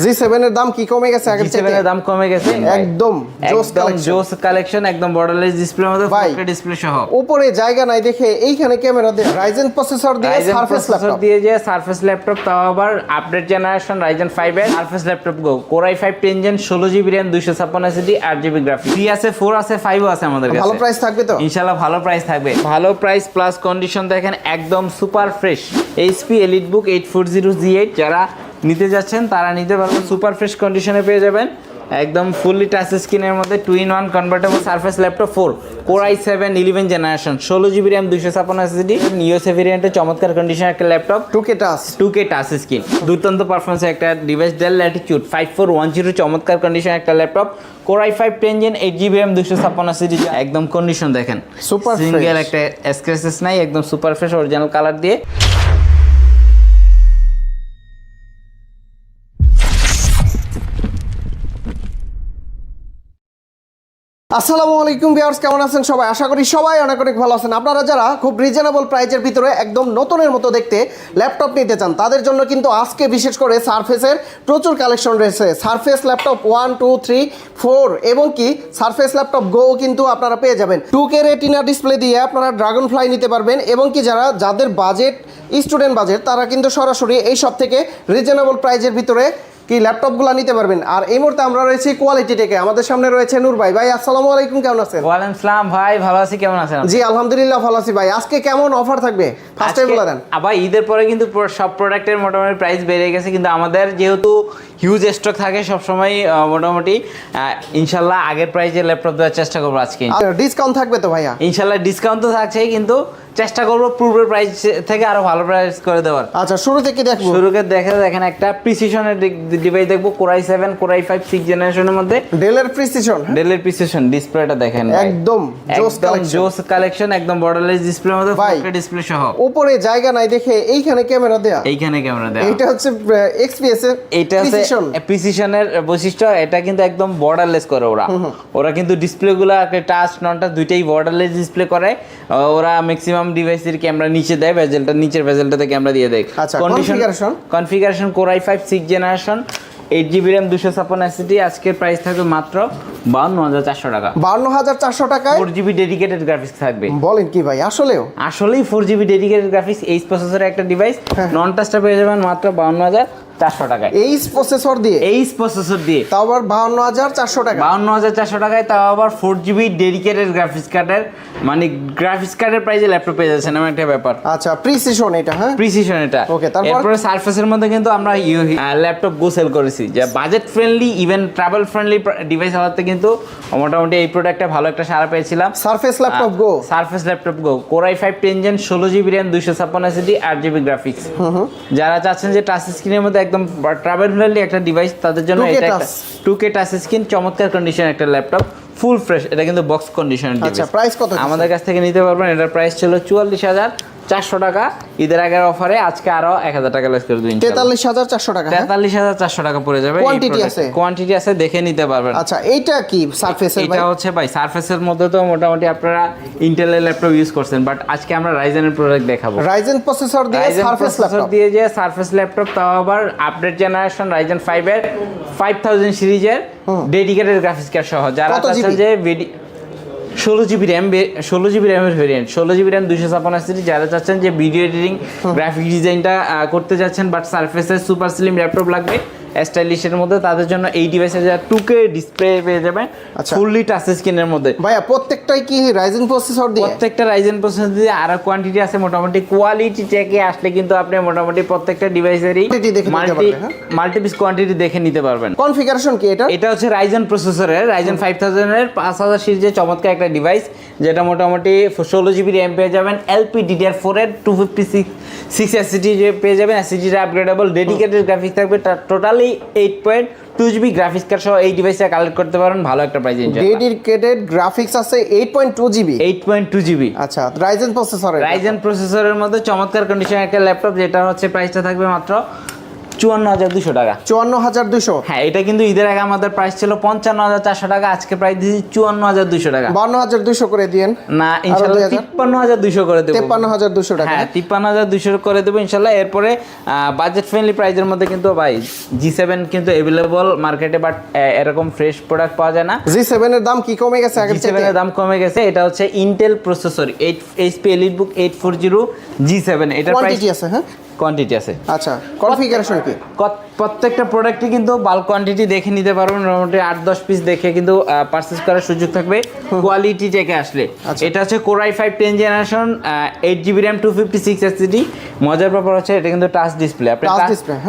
G7 এর দাম কি কমে গেছে আগের চাইতে? G7 এর দাম কমে গেছে একদম জোস কালেকশন, একদম বর্ডারলেস ডিসপ্লের মধ্যে 4K ডিসপ্লে সহ। উপরে জায়গা নাই দেখে এইখানে ক্যামেরা দিয়ে Ryzen প্রসেসর দিয়ে সারফেস ল্যাপটপ দিয়ে যে সারফেস ল্যাপটপ, তাও আবার আপডেট জেনারেশন Ryzen 5 এর সারফেস ল্যাপটপ গো, Core i5 10 Gen 16GB RAM 256 SSD 8GB graphics. 3 আছে, 4 আছে, 5 আছে আমাদের কাছে। ভালো প্রাইস থাকবে তো ইনশাআল্লাহ, ভালো প্রাইস থাকবে। ভালো প্রাইস প্লাস কন্ডিশন দেখেন, একদম super fresh. HP EliteBook 840G8 যারা নিতে যাচ্ছেন তারা নিতে পারবেন, সুপার ফ্রেশ কন্ডিশনে পেয়ে যাবেন। একদম ফুললি টাচ স্ক্রিনের মধ্যে 2-in-1 convertible surface laptop 4 Core i7 11 generation 16GB RAM 256 SSD USA ভেরিয়েন্টের চমৎকার কন্ডিশনে একটা ল্যাপটপ, 2K টাচ স্ক্রিন, দুর্দান্ত পারফরম্যান্সের একটা ডিভাইস। Dell Latitude 5410 চমৎকার কন্ডিশনে একটা laptop, Core i5 10 Gen 8GB RAM 256 SSD। একদম কন্ডিশন দেখেন, সুপার সিঙ্গেল একটা স্ক্র্যাচেস নাই, একদম সুপার ফ্রেশ অরিজিনাল কালার দিয়ে। আসসালামু আলাইকুম ভিউয়ার্স, কেমন আছেন সবাই? আশা করি সবাই অনেক অনেক ভালো আছেন। আপনারা যারা খুব রিজনেবল প্রাইজের ভিতরে একদম নতুনের মতো দেখতে ল্যাপটপ নিতে চান, তাদের জন্য কিন্তু আজকে বিশেষ করে সারফেসের প্রচুর কালেকশন রয়েছে। সারফেস ল্যাপটপ 1, 2, 3, 4 এবং কি সারফেস ল্যাপটপ গো কিন্তু আপনারা পেয়ে যাবেন। 2K রেটিনা ডিসপ্লে দিয়ে আপনারা ড্রাগন ফ্লাই নিতে পারবেন এবং কি যাদের বাজেট স্টুডেন্ট বাজেট, তারা কিন্তু সরাসরি এই সব থেকে রিজনেবল প্রাইজের ভিতরে কি ল্যাপটপগুলো নিতে পারবেন। আর এই মুহূর্তে আমরা রয়েছি কোয়ালিটি টেকে, আমাদের সামনে রয়েছে নূর ভাই। ভাই আসসালামু আলাইকুম, কেমন আছেন? ওয়ালাইকুম আসসালাম ভাই, ভালো আছি, কেমন আছেন? জি আলহামদুলিল্লাহ ভালো আছি ভাই। আজকে কেমন অফার থাকবে ফার্স্টে বলে দেন। আবার ঈদের পরে কিন্তু সব প্রোডাক্টের মোটামুটি প্রাইস বেড়ে গেছে, কিন্তু আমাদের যেহেতু হিউজ স্টক থাকে সবসময়, মোটামুটি ইনশাল্লাহ আগের প্রাইসে ল্যাপটপ দেওয়ার চেষ্টা করবো আজকে। ডিসকাউন্ট থাকবে তো ভাইয়া? ইনশাল্লাহ ডিসকাউন্ট তো থাকছেই, কিন্তু চেষ্টা করবো পূর্বের প্রাইস থেকে আরো ভালো প্রাইস করে দেওয়ার। আচ্ছা, শুরু থেকে দেখবো। দেখেন একটা প্রিসিশনের Device দেখবো, Core i7 Core i5 6 জেনারেশনের মধ্যে ডেলের প্রিসিশন ডিসপ্লেটা দেখেন, একদম জোস কালেকশন, একদম বর্ডারলেস ডিসপ্লের মধ্যে 4K ডিসপ্লে সহ। উপরে জায়গা নাই দেখে এইখানে ক্যামেরা দেয়া, এটা হচ্ছে XPS এর, এটা হচ্ছে প্রিসিশনের বৈশিষ্ট্য। এটা কিন্তু একদম বর্ডারলেস করে ওরা কিন্তু ডিসপ্লেগুলো টাচ নন টাচ দুইটাই বর্ডারলেস ডিসপ্লে করে। ওরা ম্যাক্সিমাম ডিভাইসের ক্যামেরা নিচে দেয়, নিচের ভেজেলটাতে ক্যামেরা দিয়ে দেয়। Configuration Core i5 6 generation 8GB RAM 256 SSD। আজকের প্রাইস থাকবে মাত্র 52,400 টাকা। 52,400 টাকায় 4GB ডেডিকেটেড গ্রাফিক্স থাকবে। বলেন কি ভাই? আসলেই 4GB ডেডিকেটেড গ্রাফিক্স, এইচ প্রসেসরের একটা ডিভাইস, নন টাচটা পেয়ে যাবেন মাত্র 52,400 টাকায়। এইচ প্রসেসর দিয়ে তাও আবার 52,400 টাকা। 52,400 টাকায়, তাও আবার 4GB ডেডিকেটেড গ্রাফিক্স কার্ডের, মানে গ্রাফিক্স কার্ডের প্রাইসে ল্যাপটপ পেয়ে যাচ্ছেন, এমন একটা ব্যাপার। আচ্ছা, প্রিসিশন এটা, হ্যাঁ প্রিসিশন এটা। ওকে, তারপরে সারফেসের মধ্যে কিন্তু আমরা ল্যাপটপ গো সেল করেছি, যে budget friendly even travel friendly device হওয়াতে কিন্তু মোটামুটি এই প্রোডাক্টে ভালো একটা সাড়া পেয়েছিলাম। সারফেস ল্যাপটপ গো Core i5 10 Gen 16GB RAM 256 SSD 8GB graphics. যারা চাচ্ছেন যে টাচ স্ক্রিনের মধ্যে একদম ট্রাভেল ফ্রেন্ডলি একটা ডিভাইস, তাদের জন্য এটা একটা 2K টাচ স্ক্রিন, চমৎকার কন্ডিশন একটা ল্যাপটপ, ফুল ফ্রেশ। এটা কিন্তু বক্স কন্ডিশনের ডিভাইস। আচ্ছা, প্রাইস কত আমাদের কাছ থেকে নিতে পারবেন? এটার প্রাইস ছিল 44,400 টাকা। ঈদের আগের অফারে আজকে আরো 1,000 টাকা লেস করে দিন, 43,400 টাকা। 43,400 টাকা পড়ে যাবে। কোয়ান্টিটি আছে, দেখে নিতে পারবেন। আচ্ছা, এইটা কি সারফেসের? এটা হচ্ছে ভাই সারফেসের মধ্যে তো মোটামুটি আপনারা ইন্টেলের ল্যাপটপ ইউজ করছেন, বাট আজকে আমরা রাইজেনের প্রোডাক্ট দেখাবো। রাইজেন প্রসেসর দিয়ে সারফেস ল্যাপটপ, তাও আবার আপডেট জেনারেশন Ryzen 5 এর 5000 সিরিজের ডেডিকেটেড গ্রাফিক্স কার্ড সহ। যারা চাচ্ছেন যে 16GB RAM এর ভেরিয়েন্ট, 16GB RAM 256 SSD। যারা চাচ্ছেন যে ভিডিও এডিটিং গ্রাফিক ডিজাইনটা করতে যাচ্ছেন, বাট সারফেসের সুপার স্লিম ল্যাপটপ লাগবে স্টাইলিশের মধ্যে, তাদের জন্য এই ডিভাইসে যা 2K ডিসপ্লে পেয়ে যাবেন, ফুললি টাচ স্ক্রিনের মধ্যে। ভাইয়া প্রত্যেকটাই কি রাইজেন প্রসেসর দিয়ে? প্রত্যেকটা রাইজেন প্রসেসর দিয়ে। আর কোয়ান্টিটি আছে মোটামুটি। কোয়ালিটি চেকে আসলে কিন্তু আপনি মোটামুটি প্রত্যেকটা ডিভাইসেরই মাল্টিপিস কোয়ান্টিটি দেখে নিতে পারবেন। কনফিগারেশন কি এটা? এটা হচ্ছে রাইজেন প্রসেসরের Ryzen 5000 এর 5000 সিরিজের চমৎকার একটা ডিভাইস, যেটা মোটামুটি 16GB RAM পেয়ে যাবেন, LPDDR4 এর 256 SSD পেয়ে যাবেন, SSD আপগ্রেডেবল, ডেডিকেটেড গ্রাফিক্স থাকবে। টোটালি 8.2GB গ্রাফিক্স কার্ড সহ এই ডিভাইসে কালেক্ট করতে পারেন ভালো একটা প্রাইসে। ডেডিকেটেড গ্রাফিক্স আছে 8.2GB। আচ্ছা, রাইজেন প্রসেসরের মধ্যে চমৎকার কন্ডিশনের একটা ল্যাপটপ, যেটা হচ্ছে প্রাইসটা থাকবে মাত্র 54,200 টাকা। 54,200। হ্যাঁ, এটা কিন্তু ঈদের আগে আমাদের প্রাইস ছিল 55,400 টাকা, আজকে প্রাইস দিয়েছি 54,200 টাকা। 52,200 করে দিয়েন না, ইনশাআল্লাহ 53,200 করে দেবো। 53,200 টাকা। হ্যাঁ, 53,200 করে দেবো ইনশাআল্লাহ। এরপরে বাজেট ফ্রেন্ডলি প্রাইসের মধ্যে কিন্তু ভাই G7 কিন্তু अवेलेबल মার্কেটে, বাট এরকম ফ্রেশ প্রোডাক্ট পাওয়া যায় না। G7 এর দাম কি কমে গেছে আগের G7 থেকে? এর দাম কমে গেছে। এটা হচ্ছে Intel processor HP EliteBook 840 G7। এটার প্রাইস কোয়ান্টিটি আছে? হ্যাঁ, কোয়ান্টিটি আছে। আচ্ছা, কনফিগারেশন কি? প্রত্যেকটা প্রোডাক্টই কিন্তু বাল্ক কোয়ান্টিটি দেখে নিতে পারবেন, মোটামুটি 8-10 পিস দেখে কিন্তু পারচেজ করার সুযোগ থাকবে কোয়ালিটি চেকে আসলে। এটা হচ্ছে Core i5 10 generation, 8GB RAM 256 SSD। মজার ব্যাপার হচ্ছে এটা কিন্তু টাচ ডিসপ্লে। আপনি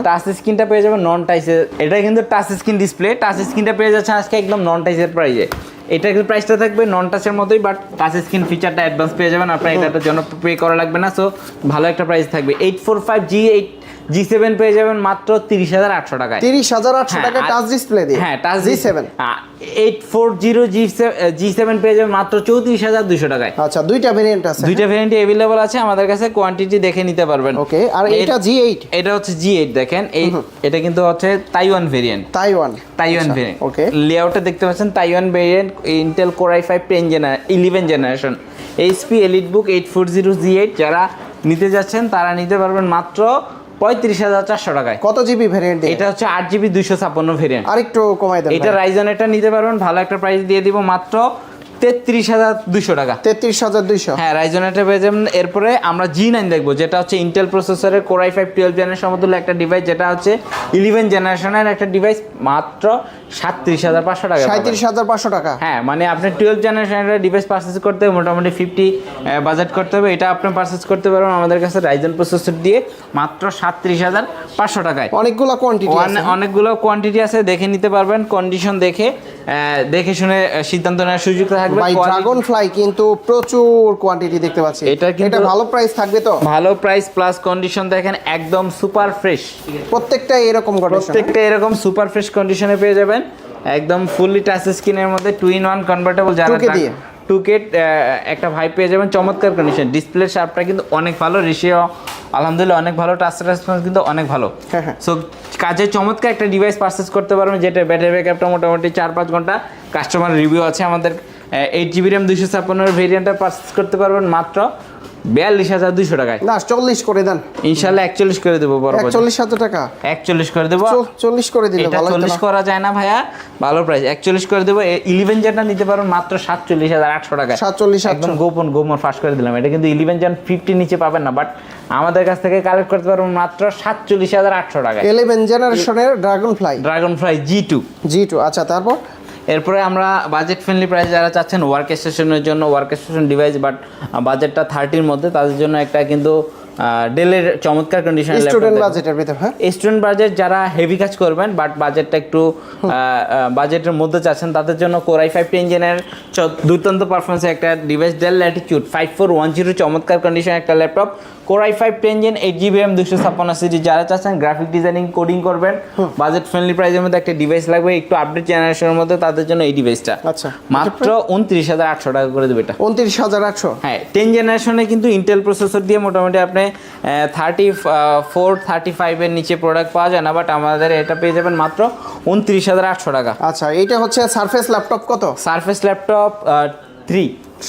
টাচ স্ক্রিনটা পেয়ে যাবেন নন টাচের। এটা কিন্তু টাচ স্ক্রিন ডিসপ্লে, টাচ স্ক্রিনটা পেয়ে যাচ্ছেন আজকে একদম নন টাচের প্রাইসে। এটা কিন্তু প্রাইসটা থাকবে নন টাচের মতোই, বাট টাচ স্ক্রিন ফিচারটা অ্যাডভান্স পেয়ে যাবেন। আপনার এটার জন্য পে করা লাগবে না, সো ভালো একটা প্রাইস থাকবে। 845G7 পেয়ে যাবেন মাত্র 30,800 টাকায়। 30,800 টাকা টাচ ডিসপ্লে দিয়ে? হ্যাঁ, টাচ G7। 840G7 পেয়ে যাবেন মাত্র 34,200 টাকায়। আচ্ছা, দুইটা ভেরিয়েন্ট আছে? দুইটা ভেরিয়েন্ট अवेलेबल আছে আমাদের কাছে, কোয়ান্টিটি দেখে নিতে পারবেন। ওকে, আর এটা G8? এটা হচ্ছে G8 দেখেন, এটা কিন্তু হচ্ছে Taiwan variant. Taiwan variant. Okay, লেআউটে দেখতে পাচ্ছেন Taiwan variant, Intel Core i5 11 generation, HP EliteBook 840 G8। যারা নিতে যাচ্ছেন তারা নিতে পারবেন মাত্র 35,400 টাকায়। কত জিবি ভেরিয়েন্ট? এটা হচ্ছে 8GB 256 ভেরিয়েন্ট। আরেকটু কমাই দেন। এটা রাইজন এটা নিতে পারবেন, ভালো একটা প্রাইস দিয়ে দিব মাত্র 33,200 টাকা। 33,200? হ্যাঁ, রাইজন এটা পেয়ে যাবেন। এরপরে আমরা G9 দেখবো, যেটা হচ্ছে ইন্টেল প্রসেসরের Core i5 12 জেনারেশন সমতুল্য একটা ডিভাইস, যেটা হচ্ছে 11 জেনারেশনের একটা ডিভাইস, মাত্র 37,500 টাকা। 37,500 টাকা? হ্যাঁ, মানে আপনি 12 জেনারেশনের ডিভাইস পারচেজ করতে হবে মোটামুটি 50 বাজেট করতে হবে। এটা আপনি পারচেজ করতে পারবেন আমাদের কাছে রাইজন প্রসেসর দিয়ে মাত্র 37,500 টাকায়। অনেকগুলো কোয়ান্টিটি আছে? অনেকগুলো কোয়ান্টিটি আছে, দেখে নিতে পারবেন। কন্ডিশন দেখে শুনে সিদ্ধান্ত নেওয়ার সুযোগ থাকবে। ভাই, ড্রাগন ফ্লাই কিন্তু প্রচুর কোয়ান্টিটি দেখতে পাচ্ছি। এটা ভালো প্রাইস থাকবে তো? ভালো প্রাইস প্লাস কন্ডিশন দেখেন একদম সুপার ফ্রেশ। প্রত্যেকটাই এরকম কন্ডিশন? প্রত্যেকটা এরকম সুপার ফ্রেশ কন্ডিশনে পেয়ে যাবেন, একদম ফুললি টাচ স্ক্রিনের মধ্যে 2-in-1 কনভার্টেবল। যারা 2K একটা ভাই পেয়ে যাবেন, চমৎকার কন্ডিশন। ডিসপ্লে শার্পটা কিন্তু অনেক ভালো, রেশিও আলহামদুলিল্লাহ অনেক ভালো, টাচ রেসপন্স কিন্তু অনেক ভালো। সো কাজে চমৎকার একটা ডিভাইস পারচেজ করতে পারবেন, যেটা ব্যাটারি ব্যাকআপটা মোটামুটি 4-5 ঘন্টা। কাস্টমার রিভিউ আছে আমাদের। 8GB RAM 256 ভেরিয়েন্টটা পারচেজ করতে পারবেন মাত্র 42,200 টাকায়। না, 40 করে দেন ইনশাআল্লাহ 41 করে দেবো। 41,000 টাকা? 41 করে দেবো। 40 করে দিলে ভালো হতো না? 40 করা যায় না ভাইয়া, ভালো প্রাইস। 41 করে দেবো। 11 জেনটা নিতে পারবেন মাত্র 47,800 টাকায়। 47,800? একদম গোপন ফাঁস করে দিলাম। এটা কিন্তু 11 জেন 50 নিচে পাবেন না, বাট আমাদের কাছ থেকে কালেক্ট করতে পারবেন মাত্র 47,800 টাকায়। 11 জেনারেশনের ড্রাগন ফ্লাই G2। আচ্ছা, তারপর? এরপরে আমরা বাজেট ফ্রেন্ডলি প্রাইস যারা চাচ্ছেন ওয়ার্ক স্টেশনের জন্য, ওয়ার্ক স্টেশন ডিভাইস, বাট বাজেটটা 30-র মধ্যে, তাদের জন্য একটা কিন্তু ডেলের চমৎকার কন্ডিশনের স্টুডেন্ট বাজেটের ভিতর। হ্যাঁ, স্টুডেন্ট বাজেট যারা হেভি কাজ করবেন বাট বাজেটটা একটু বাজেটের মধ্যে চাচ্ছেন, তাদের জন্য Core i5 10 জেনের দুর্দান্ত পারফরমেন্সের একটা ডিভাইস, ডেল ল্যাটিটিউড 5410 চমৎকার কন্ডিশনের একটা laptop. Core i5 10 gen 8GB RAM 256 series. যারা চাচ্ছেন গ্রাফিক ডিজাইনিং কোডিং করবেন, বাজেট ফ্রেন্ডলি প্রাইসের মধ্যে একটা ডিভাইস লাগবে, একটু আপডেট জেনারেশনের মধ্যে, তাদের জন্য এই ডিভাইসটা আচ্ছা মাত্র 29,800 টাকা করে দেবে। এটা 29,800? হ্যাঁ, 10 জেনারেশনে কিন্তু ইন্টেল প্রসেসর দিয়ে মোটামুটি আপনি 34-35 এর নিচে প্রোডাক্ট পাওয়া যায় না, বাট আমাদের এটা পেয়ে যাবেন মাত্র 29,800 টাকা। আচ্ছা, এটা হচ্ছে সারফেস ল্যাপটপ কত? Surface laptop 3।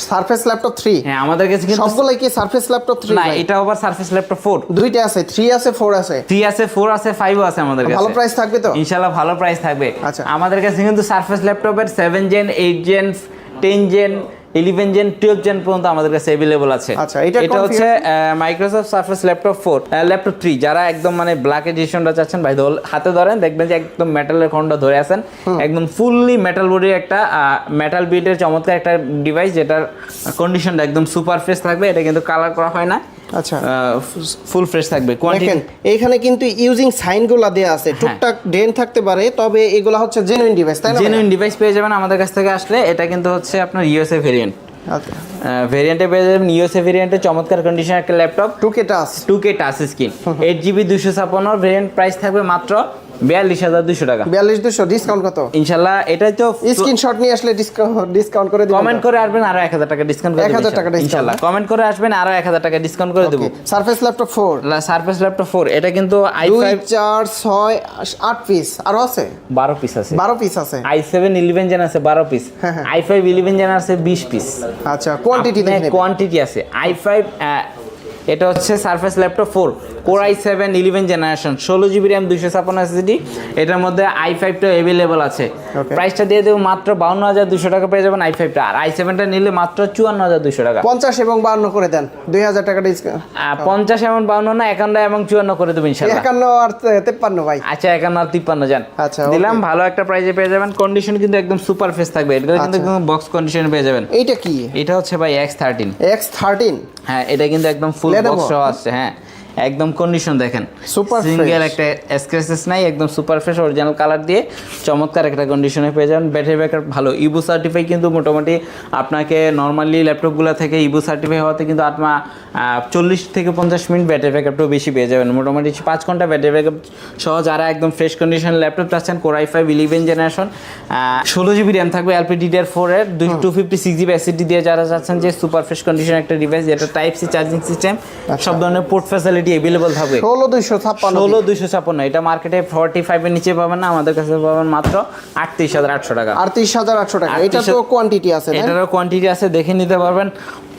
Surface laptop 3? হ্যাঁ, আমাদের কাছে কিন্তু সবগুলাই কি সারফেস ল্যাপটপ 3? না, এটা আবার সারফেস ল্যাপটপ 4। দুইটা আছে, 3 আছে 4 আছে? 3 আছে, 4 আছে, 5 আছে আমাদের কাছে। ভালো প্রাইস থাকবে তো? ইনশাআল্লাহ ভালো প্রাইস থাকবে। আচ্ছা, আমাদের কাছে কিন্তু সারফেস ল্যাপটপের 7 gen 8 gen 10 gen 11 gen 12 gen পর্যন্ত আমাদের কাছে अवेलेबल আছে। আচ্ছা, এটা হচ্ছে মাইক্রোসফট সারফেস ল্যাপটপ 4 ল্যাপটপ 3। যারা একদম মানে ব্ল্যাক এডিশনটা চাচ্ছেন ভাই, হাতে ধরেন দেখবেন যে একদম মেটালের খন্ড ধরে আছেন, একদম ফুললি মেটাল বডির একটা মেটাল বিটের চমৎকার একটা ডিভাইস, যেটার কন্ডিশনটা একদম সুপার ফ্রেশ থাকবে। এটা কিন্তু কালার করা হয় না। আচ্ছা, ফুল ফ্রেশ থাকবে। দেখেন এইখানে কিন্তু ইউজিং সাইনগুলো দেয়া আছে, টুকটাক ডেন থাকতে পারে, তবে এগুলো হচ্ছে জেনুইন ডিভাইস, তাই না? জেনুইন ডিভাইস পেয়ে যাবেন আমাদের কাছ থেকে আসলে। এটা কিন্তু হচ্ছে আপনার ইউএসএ ভেরিয়েন্ট। আচ্ছা, ভেরিয়েন্টে পেয়ে যাবেন ইউএসএ ভেরিয়েন্টে চমৎকার কন্ডিশন একটা laptop, 2K touch screen 8GB 256 variant. Price থাকবে মাত্র 42,200 টাকা। 42,200 ডিসকাউন্ট কত? ইনশাআল্লাহ এটাই তো স্ক্রিনশট নিয়ে আসলে ডিসকাউন্ট করে দিবেন। কমেন্ট করে আসবেন আরো 1000 টাকা ডিসকাউন্ট করে দেব 1000 টাকা discount, ইনশাআল্লাহ। কমেন্ট করে আসবেন আরো 1000 টাকা ডিসকাউন্ট করে দেব। সারফেস ল্যাপটপ 4 সারফেস ল্যাপটপ 4 এটা কিন্তু 2 i5 4 6 8 পিস আরো আছে, 12 পিস আছে। 12 পিস আছে। i7 11 জেন আছে 12 পিস, হ্যাঁ, হ্যাঁ। i5 11 জেন আছে 20 পিস। আচ্ছা কোয়ান্টিটি দেখেন, কোয়ান্টিটি আছে। i5 এটা হচ্ছে surface laptop 4 core i7 11 generation 16GB RAM 256 SSD। এটার মধ্যে i5 টা अवेलेबल আছে। Okay. প্রাইসটা দিয়ে দেব মাত্র 52,200 টাকা পেয়ে যাবেন i5 টা। আর i7 টা নিলে মাত্র 54,200 টাকা। 50 এবং 52 করে দেন, 2000 টাকা ডিসকাউন্ট। 50 এবং 52 না, 51 এবং 54 করে দেব ইনশাআল্লাহ। 51 আর 53 ভাই। আচ্ছা 51 আর 53 জান। আচ্ছা, দিলাম okay. ভালো একটা প্রাইসে পেয়ে যাবেন। কন্ডিশন কিন্তু একদম সুপার ফ্রেশ থাকবে। এটা কিন্তু একদম বক্স কন্ডিশনে পেয়ে যাবেন। এইটা কি? এটা হচ্ছে ভাই X13। X13 হ্যাঁ এটা কিন্তু একদম ফুল Lenovo? বক্স সহ আসছে। হ্যাঁ একদম কন্ডিশন দেখেন, Super সিঙ্গেল fresh। একটা স্ক্র্যাচেস নাই, একদম সুপার ফ্রেশ অরিজিনাল কালার দিয়ে চমৎকার একটা কন্ডিশনে পেয়ে যাবেন। ব্যাটারি ব্যাকআপ ভালো, ইবু সার্টিফাই কিন্তু মোটামুটি আপনাকে নর্মালি ল্যাপটপগুলো থেকে ইবু সার্টিফাই হওয়াতে কিন্তু আপনার 40 থেকে 50 মিনিট ব্যাটারি ব্যাকআপটাও বেশি পেয়ে যাবেন। মোটামুটি 5 ঘন্টা ব্যাটারি ব্যাকআপ সহ যারা একদম ফ্রেশ কন্ডিশন ল্যাপটপ চাচ্ছেন, core i5 11 generation 16GB RAM থাকবে LPDDR4 এর 256GB SSD দিয়ে যারা চাচ্ছেন যে সুপার ফ্রেশ কন্ডিশন একটা ডিভাইস যেটা টাইপ সি চার্জিং সিস্টেম, সব ধরনের পোর্ট ফ্যাসিলিটি अवेलेबल থাকবে। 16256 এটা মার্কেটে 45 এর নিচে পাবেন না, আমাদের কাছে পাবেন মাত্র 38,800 টাকা। 38,800 টাকা। এটা তো কোয়ান্টিটি আছে না? এটারও কোয়ান্টিটি আছে, দেখে নিতে পারবেন।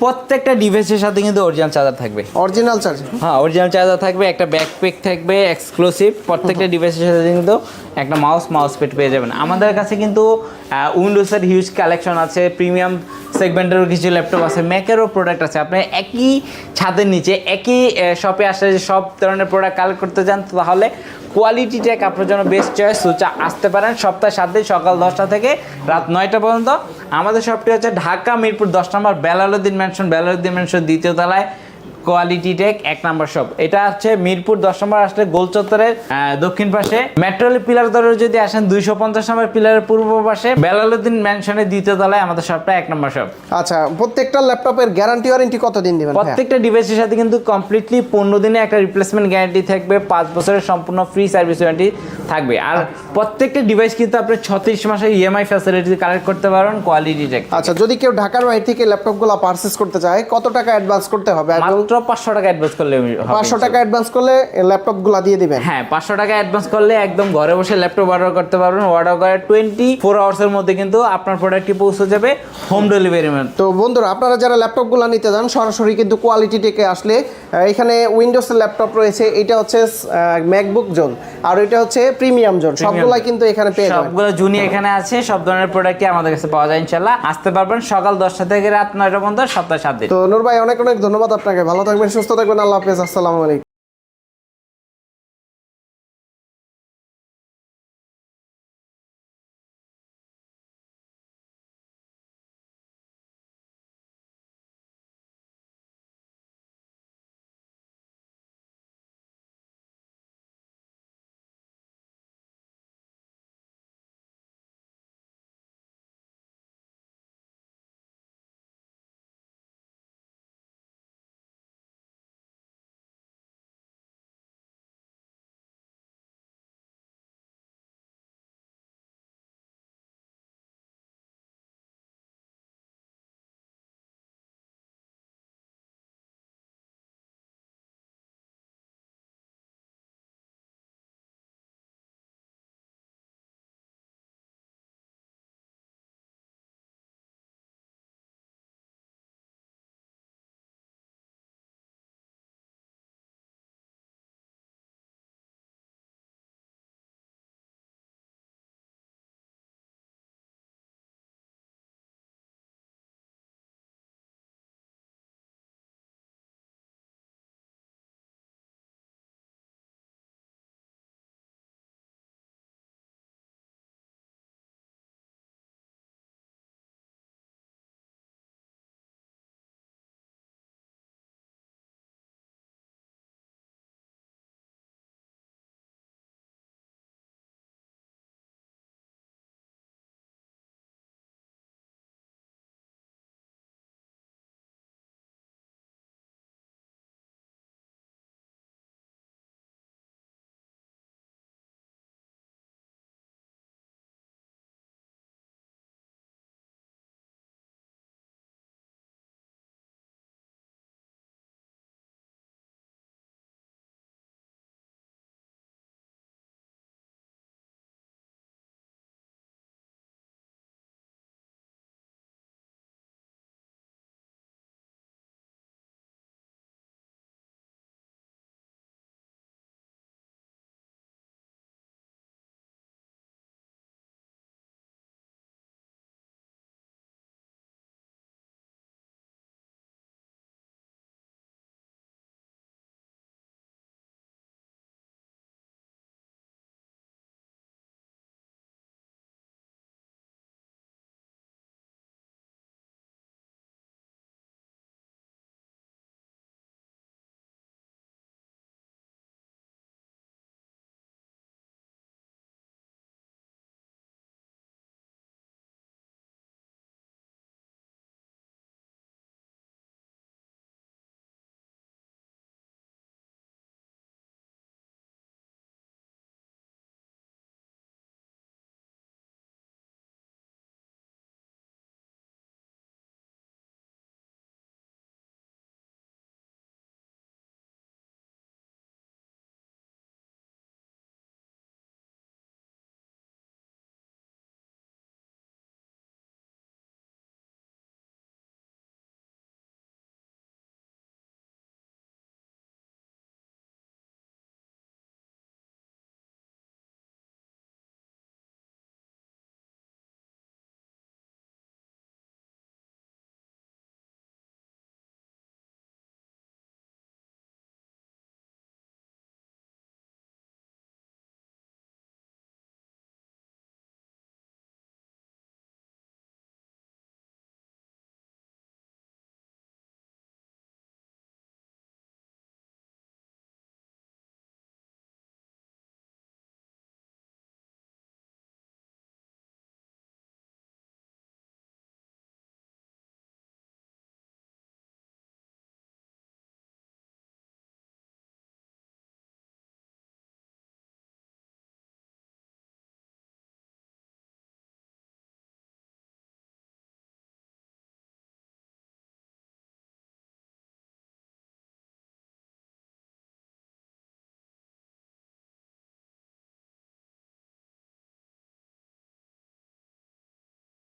প্রত্যেকটা ডিভাইসের সাথে কিন্তু অরিজিনাল চার্জার থাকবে। Original charger? হ্যাঁ অরিজিনাল চার্জার থাকবে, একটা ব্যাকপ্যাক থাকবে এক্সক্লুসিভ। প্রত্যেকটা ডিভাইসের সাথে কিন্তু একটা মাউস প্যাড পেয়ে যাবেন। আমাদের কাছে কিন্তু উইন্ডোজের হিউজ কালেকশন আছে, প্রিমিয়াম সেগমেন্টেরও কিছু ল্যাপটপ আছে, ম্যাকেরও প্রোডাক্ট আছে। আপনি একই ছাদের নিচে একই শপে আসলে যে সব ধরনের প্রোডাক্ট কালেক্ট করতে চান, তাহলে কোয়ালিটি টেক আপনার জন্য বেস্ট চয়েস। আসতে পারেন সপ্তাহে 7 দিন সকাল 10টা থেকে রাত 9টা পর্যন্ত। আমাদের শপটি হচ্ছে ঢাকা মিরপুর 10 নম্বর বেলালুদ্দিন ম্যানশন, দ্বিতীয় তলায় কোয়ালিটি টেক 1 নম্বর শপ। এটা হচ্ছে মিরপুর 10 নম্বর আসলে গোল চত্বরের দক্ষিণ পাশে। মেট্রোল পিলার ধরে যদি আসেন 250 নম্বর পিলারের পূর্ব পাশে বেলালুদ্দিন ম্যানশনের দ্বিতীয় তলায় আমাদের শপটা 1 নম্বর শপ। আচ্ছা প্রত্যেকটা ল্যাপটপের গ্যারান্টি ওয়ারেন্টি কতদিন দিবেন? প্রত্যেকটা ডিভাইসের সাথে কিন্তু কমপ্লিটলি 15 দিনে একটা রিপ্লেসমেন্ট গ্যারান্টি থাকবে, 5 বছরের সম্পূর্ণ ফ্রি সার্ভিস ওয়ারেন্টি থাকবে। আর প্রত্যেকটা ডিভাইস কিন্তু আপনি 36 মাসের ইএমআই ফ্যাসিলিটি কালেক্ট করতে পারবেন কোয়ালিটি টেক। আচ্ছা যদি কেউ ঢাকার বাইরে থেকে ল্যাপটপগুলো পারচেজ করতে চায় কত টাকা অ্যাডভান্স করতে হবে? মাত্র 500 টাকা অ্যাডভান্স করলে হবে। 500 টাকা অ্যাডভান্স করলে ল্যাপটপগুলো দিয়ে দিবেন? হ্যাঁ 500 টাকা অ্যাডভান্স করলে একদম ঘরে বসে ল্যাপটপ অর্ডার করতে পারবেন। অর্ডার করে 24 আওয়ার্সের মধ্যে কিন্তু আপনার প্রোডাক্টটি পৌঁছে যাবে হোম ডেলিভারি ম্যান। তো বন্ধুরা আপনারা যারা ল্যাপটপগুলো নিতে যান সরাসরি কিন্তু কোয়ালিটি টেকে আসলে এখানে উইন্ডোজের ল্যাপটপ রয়েছে, এটা হচ্ছে ম্যাকবুক জোন আর এটা হচ্ছে প্রিমিয়াম জোন, সবগুলাই কিন্তু এখানে পেয়ে যাবেন। সবগুলো জুনি এখানে আছে, সব ধরনের প্রোডাক্টই আমাদের কাছে পাওয়া যায় ইনশাআল্লাহ। আসতে পারবেন সকাল 10টা থেকে রাত 9টা পর্যন্ত সপ্তাহে 7 দিন। তো নূর ভাই অনেক অনেক ধন্যবাদ আপনাকে, ভালো থাকবেন সুস্থ থাকবেন, আল্লাহ হাফেজ, আসসালামু আলাইকুম।